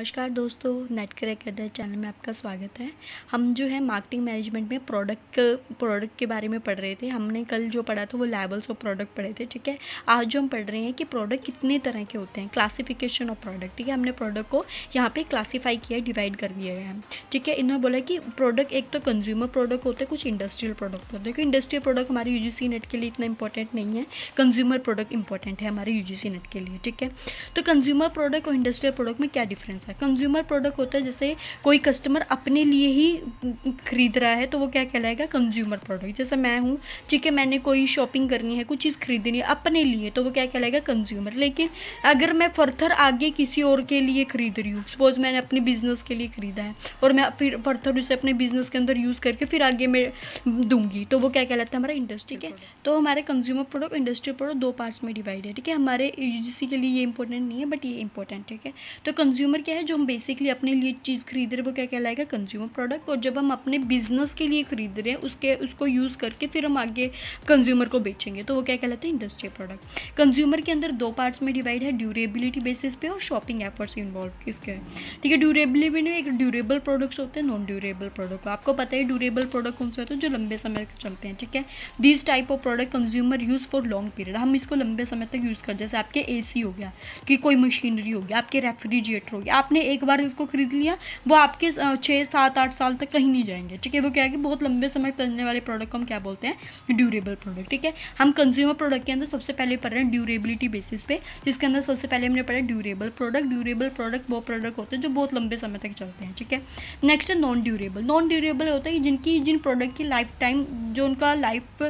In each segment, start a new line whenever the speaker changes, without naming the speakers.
नमस्कार दोस्तों, net crack अड्डा चैनल में आपका स्वागत है। हम जो है मार्केटिंग मैनेजमेंट में प्रोडक्ट के बारे में पढ़ रहे थे। हमने कल जो पढ़ा था वो लेवल्स ऑफ प्रोडक्ट पढ़े थे, ठीक है। आज जो हम पढ़ रहे हैं कि प्रोडक्ट कितने तरह के होते हैं, क्लासिफिकेशन ऑफ प्रोडक्ट, ठीक है। हमने प्रोडक्ट को यहाँ पे क्लासीफाई किया, डिवाइड कर दिया है, ठीक है। इन्होंने बोला कि प्रोडक्ट एक तो कंज्यूमर प्रोडक्ट होते हैं, कुछ इंडस्ट्रियल प्रोडक्ट होते हैं। क्योंकि इंडस्ट्रियल प्रोडक्ट हमारे यूजीसी नेट के लिए इतना इंपॉर्टेंट नहीं है, कंज्यूमर प्रोडक्ट इंपॉर्टेंट है हमारे यूजीसी नेट के लिए, ठीक है। तो कंज्यूमर प्रोडक्ट और इंडस्ट्रियल प्रोडक्ट में क्या डिफरेंस है? कंज्यूमर प्रोडक्ट होता है जैसे कोई कस्टमर अपने लिए ही खरीद रहा है तो वो क्या कहलाएगा? Consumer product. जैसे मैं हूँ, ठीक है, मैंने कोई शॉपिंग करनी है, कुछ चीज़ खरीदनी है अपने लिए, तो वो क्या कहलाएगा? कंज्यूमर। लेकिन अगर मैं फर्दर आगे किसी और के लिए खरीद रही हूँ, सपोज मैंने अपने बिजनेस के लिए खरीदा है और मैं फिर फर्दर उसे अपने बिजनेस के अंदर यूज़ करके फिर आगे मैं दूंगी, तो वो क्या कहलाता है? हमारा इंडस्ट्री, ठीक है। तो हमारे कंज्यूमर प्रोडक्ट, इंडस्ट्रियल प्रोडक्ट दो पार्ट्स में डिवाइड है, ठीक है। हमारे यूजीसी के लिए ये इंपॉर्टेंट नहीं है, बट ये इंपॉर्टेंट, ठीक है। तो कंज्यूमर क्या है? जो हम बेसिकली अपने लिए चीज़ खरीद रहे हैं वो क्या कहलाएगा? Consumer product. और जब हम अपने बिजनेस के लिए खरीद रहे हैं उसको यूज़ करके फिर हम आगे कंज्यूमर को बेचेंगे, तो वो क्या कहलाता है? Industrial product. कंज्यूमर के अंदर दो पार्ट्स में डिवाइड है, ड्यूरेबिलिटी बेसिस पे और शॉपिंग एफर्ट्स इन्वॉल्व किसके है, ठीक है। ड्यूरेबिलिटी में एक ड्यूरेबल प्रोडक्ट्स होते हैं, नॉन ड्यूरेबल प्रोडक्ट। आपको पता है ड्यूरेबल प्रोडक्ट कौन से होते हैं? जो लंबे समय तक चलते हैं, ठीक है। This type of product consumer use for long period, हम इसको लंबे समय तक यूज़ कर, जैसे आपके एसी हो गया, कि कोई मशीनरी हो गया, आपके रेफ्रिजरेटर हो गया, आपने एक बार इसको खरीद लिया, वो आपके 6, 7, 8 साल तक कहीं नहीं जाएंगे, ठीक है। वो क्या है कि बहुत लंबे समय चलने वाले प्रोडक्ट को हम क्या बोलते हैं? ड्यूरेबल प्रोडक्ट, ठीक है। हम कंज्यूमर प्रोडक्ट के अंदर सबसे पहले पढ़ रहे हैं ड्यूरेबिलिटी बेसिस पे, जिसके अंदर सबसे पहले हमने पढ़ा ड्यूरेबल प्रोडक्ट। ड्यूरेबल प्रोडक्ट वो प्रोडक्ट होते हैं जो बहुत लंबे समय तक चलते हैं, ठीक है। नेक्स्ट है नॉन ड्यूरेबल। नॉन ड्यूरेबल होता है जिन प्रोडक्ट की लाइफ टाइम, जो उनका लाइफ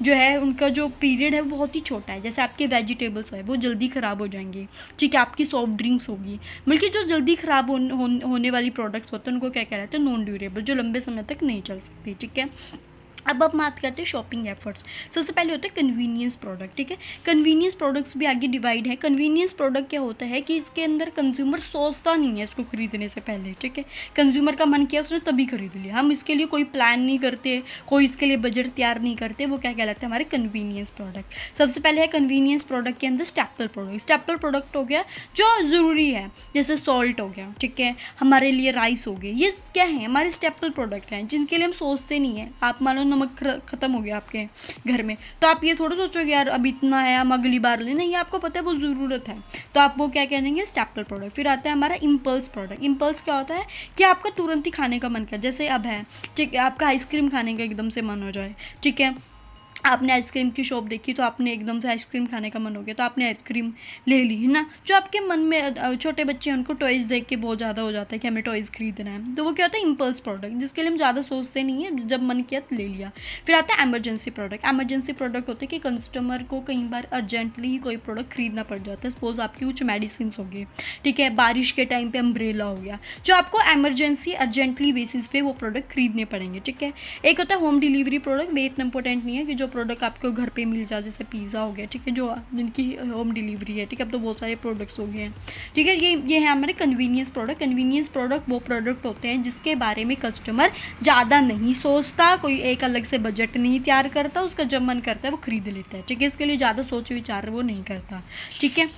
जो है, उनका जो पीरियड है वो बहुत ही छोटा है। जैसे आपके वेजिटेबल्स है वो जल्दी ख़राब हो जाएंगे, ठीक है। आपकी सॉफ्ट ड्रिंक्स होगी, बल्कि जो जल्दी ख़राब होने वाली प्रोडक्ट्स होते हैं उनको क्या कहलाते हैं? नॉन ड्यूरेबल, जो लंबे समय तक नहीं चल सकती, ठीक है। अब आप बात करते हैं शॉपिंग एफर्ट्स। सबसे पहले होता है कन्वीनियंस प्रोडक्ट, ठीक है। कन्वीनियंस प्रोडक्ट्स भी आगे डिवाइड है। कन्वीनियंस प्रोडक्ट क्या होता है कि इसके अंदर कंज्यूमर सोचता नहीं है इसको खरीदने से पहले, ठीक है। कंज्यूमर का मन किया, उसने तभी खरीद लिया। हम इसके लिए कोई प्लान नहीं करते, कोई इसके लिए बजट तैयार नहीं करते, वो क्या कहलाते हैं? हमारे कन्वीनियंस प्रोडक्ट। सबसे पहले है कन्वीनियंस प्रोडक्ट के अंदर स्टेपल प्रोडक्ट। स्टेपल प्रोडक्ट हो गया जो ज़रूरी है, जैसे सॉल्ट हो गया, ठीक है, हमारे लिए राइस हो गए, ये क्या है? हमारे स्टेपल प्रोडक्ट हैं जिनके लिए हम सोचते नहीं हैं। आप मान लो नमक ख़त्म हो गया आपके घर में, तो आप ये थोड़ा सोचोगे यार अब इतना है, हम अगली बार ले, नहीं, आपको पता है वो ज़रूरत है, तो आप वो क्या कह देंगे? Staple product. फिर आता है हमारा इम्पल्स प्रोडक्ट। इम्पल्स क्या होता है कि आपका तुरंत ही खाने का मन कर, जैसे अब है, ठीक है, आपका आइसक्रीम खाने का एकदम से मन हो जाए, ठीक है। आपने आइसक्रीम की शॉप देखी तो आपने एकदम से आइसक्रीम खाने का मन हो गया, तो आपने आइसक्रीम ले ली, है ना। जो आपके मन में, छोटे बच्चे हैं उनको टॉयज़ देख के बहुत ज़्यादा हो जाता है कि हमें टॉयज़ खरीदना है, तो वो क्या होता है? इम्पल्स प्रोडक्ट, जिसके लिए हम ज़्यादा सोचते नहीं है, जब मन किया तो ले लिया। फिर आता है एमरजेंसी प्रोडक्ट। एमरजेंसी प्रोडक्ट होते हैं कि कस्टमर को कई बार अर्जेंटली ही कोई प्रोडक्ट खरीदना पड़ जाता है। सपोज आपकी कुछ मेडिसिन हो गई, ठीक है, बारिश के टाइम पर अम्ब्रेला हो गया, जो आपको एमरजेंसी अर्जेंटली बेसिस पे वो प्रोडक्ट खरीदने पड़ेंगे, ठीक है। एक होता है होम डिलीवरी प्रोडक्ट। वे इतना इंपॉर्टेंट नहीं है कि जो प्रोडक्ट आपको घर पे मिल जाए, जैसे पिज़्ज़ा हो गया, ठीक है, जो जिनकी होम डिलीवरी है, ठीक है। अब तो बहुत सारे प्रोडक्ट्स हो गए हैं, ठीक है। ये है हमारे कन्वीनियंस प्रोडक्ट। कन्वीनियंस प्रोडक्ट वो प्रोडक्ट होते हैं जिसके बारे में कस्टमर ज़्यादा नहीं सोचता, कोई एक अलग से बजट नहीं तैयार करता, उसका जब मन करता है वो खरीद लेता है, ठीक है। इसके लिए ज़्यादा सोच विचार वो नहीं करता, ठीक है।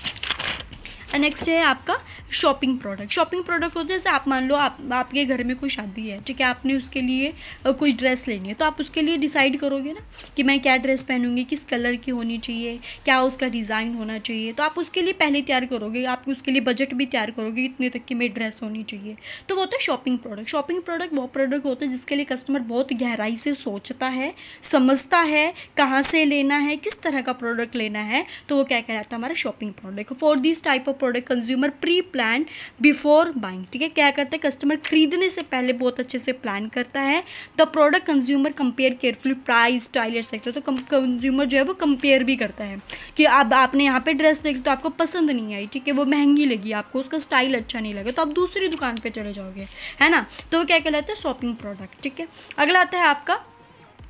नेक्स्ट है आपका शॉपिंग प्रोडक्ट। शॉपिंग प्रोडक्ट होता है जैसे आप मान लो आपके घर में कोई शादी है, ठीक है, आपने उसके लिए कोई ड्रेस लेनी है, तो आप उसके लिए डिसाइड करोगे ना कि मैं क्या ड्रेस पहनूंगी, किस कलर की होनी चाहिए, क्या उसका डिज़ाइन होना चाहिए, तो आप उसके लिए पहले तैयार करोगे, आप उसके लिए बजट भी तैयार करोगे, इतने तक की मेरी ड्रेस होनी चाहिए, तो वो होता है शॉपिंग प्रोडक्ट। शॉपिंग प्रोडक्ट वो प्रोडक्ट होता है जिसके लिए कस्टमर बहुत गहराई से सोचता है, समझता है कहाँ से लेना है, किस तरह का प्रोडक्ट लेना है, तो वो क्या कहलाता है? हमारा shopping product. For this type of product consumer pre plan before buying, ठीक है। क्या करता है? कस्टमर खरीदने से पहले बहुत अच्छे से प्लान करता है। The product consumer compare carefully price, style etcetera, तो कंज्यूमर जो है वो कंपेयर भी करता है कि अब आपने यहाँ पे ड्रेस देखी तो आपको पसंद नहीं आई, ठीक है, वो महंगी लगी आपको, उसका स्टाइल अच्छा नहीं लगा, तो आप दूसरी दुकान पर चले जाओगे, है ना। तो वो क्या कहलाता है? शॉपिंग प्रोडक्ट, ठीक है। अगला आता है आपका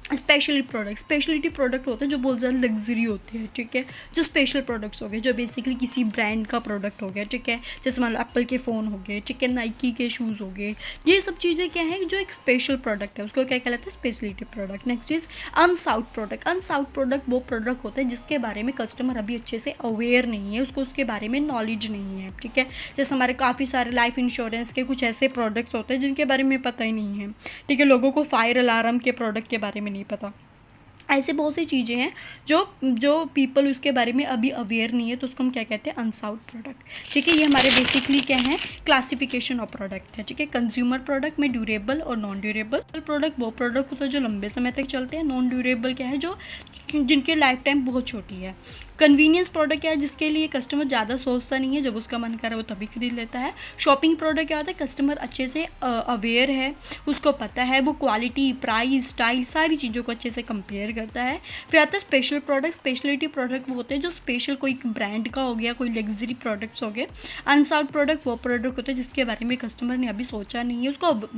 स्पेशलिटी प्रोडक्ट होते हैं जो बहुत ज़्यादा लग्जरी होते हैं, ठीक है। जो स्पेशल प्रोडक्ट्स हो गए, जो बेसिकली किसी ब्रांड का प्रोडक्ट हो गया, ठीक है। जैसे मान लो एप्पल के फ़ोन हो गए, ठीक है, नाइकी के शूज़ हो गए, ये सब चीज़ें क्या है जो एक स्पेशल प्रोडक्ट है, उसको क्या कहलाता है, स्पेशलिटी प्रोडक्ट। नेक्स्ट चीज़ अनसाउट प्रोडक्ट। अनसाउट प्रोडक्ट वो प्रोडक्ट होता है जिसके बारे में कस्टमर अभी अच्छे से अवेयर नहीं है, उसको उसके बारे में नॉलेज नहीं है, ठीक है। जैसे हमारे काफ़ी सारे लाइफ इंश्योरेंस के कुछ ऐसे प्रोडक्ट्स होते हैं जिनके बारे में पता ही नहीं है, ठीक है। लोगों को फायर अलार्म के प्रोडक्ट के बारे में नहीं पता। ऐसे बहुत सी चीज़ें हैं जो जो पीपल उसके बारे में अभी अवेयर नहीं है, तो उसको हम क्या कहते हैं, अनसाउट प्रोडक्ट, ठीक है। ये हमारे बेसिकली क्या है, क्लासिफिकेशन ऑफ प्रोडक्ट है, ठीक है। कंज्यूमर प्रोडक्ट में ड्यूरेबल और नॉन ड्यूरेबल प्रोडक्ट वो प्रोडक्ट होता है जो लंबे समय तक चलते हैं। नॉन ड्यूरेबल क्या है, जो जिनकी लाइफ टाइम बहुत छोटी है। कन्वीनियंस प्रोडक्ट क्या है, जिसके लिए कस्टमर ज़्यादा सोचता नहीं है, जब उसका मन करे वो तभी खरीद लेता है। शॉपिंग प्रोडक्ट क्या होता है, कस्टमर अच्छे से अवेयर है, उसको पता है, वो क्वालिटी, प्राइस, स्टाइल सारी चीज़ों को अच्छे से कंपेयर करता है। फिर आता है स्पेशल प्रोडक्ट। स्पेशलिटी प्रोडक्ट वो होते हैं जो स्पेशल कोई ब्रांड का हो गया, कोई लग्जरी प्रोडक्ट्स हो गए। अनसाउट प्रोडक्ट वो प्रोडक्ट होते हैं जिसके बारे में कस्टमर ने अभी सोचा नहीं है,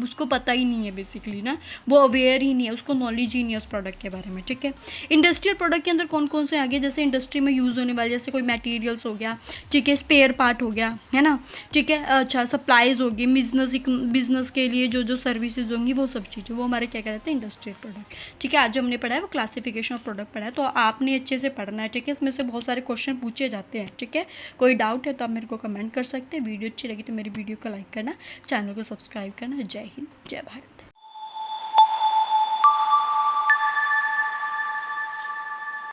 उसको पता ही नहीं है, बेसिकली ना वो अवेयर ही नहीं है, उसको नॉलेज ही नहीं है उस प्रोडक्ट के बारे में, ठीक है। इंडस्ट्रियल प्रोडक्ट के अंदर कौन कौन से आगे, जैसे इंडस्ट्री में यूज़ होने वाले, जैसे कोई मटेरियल्स हो गया, ठीक है, स्पेयर पार्ट हो गया, है ना, ठीक है। अच्छा, सप्लाईज होगी, बिजनेस के लिए जो जो सर्विसेज होंगी, वो सब चीज़ें वो हमारे क्या कहते हैं, इंडस्ट्रियल प्रोडक्ट, ठीक है। आज जो हमने पढ़ा है वो क्लासिफिकेशन ऑफ प्रोडक्ट पढ़ा है, तो आपने अच्छे से पढ़ना है, ठीक है। इसमें से बहुत सारे क्वेश्चन पूछे जाते हैं, ठीक है। कोई डाउट है तो आप मेरे को कमेंट कर सकते हैं। वीडियो अच्छी लगी तो मेरी वीडियो को लाइक करना, चैनल को सब्सक्राइब करना। जय हिंद, जय भारत।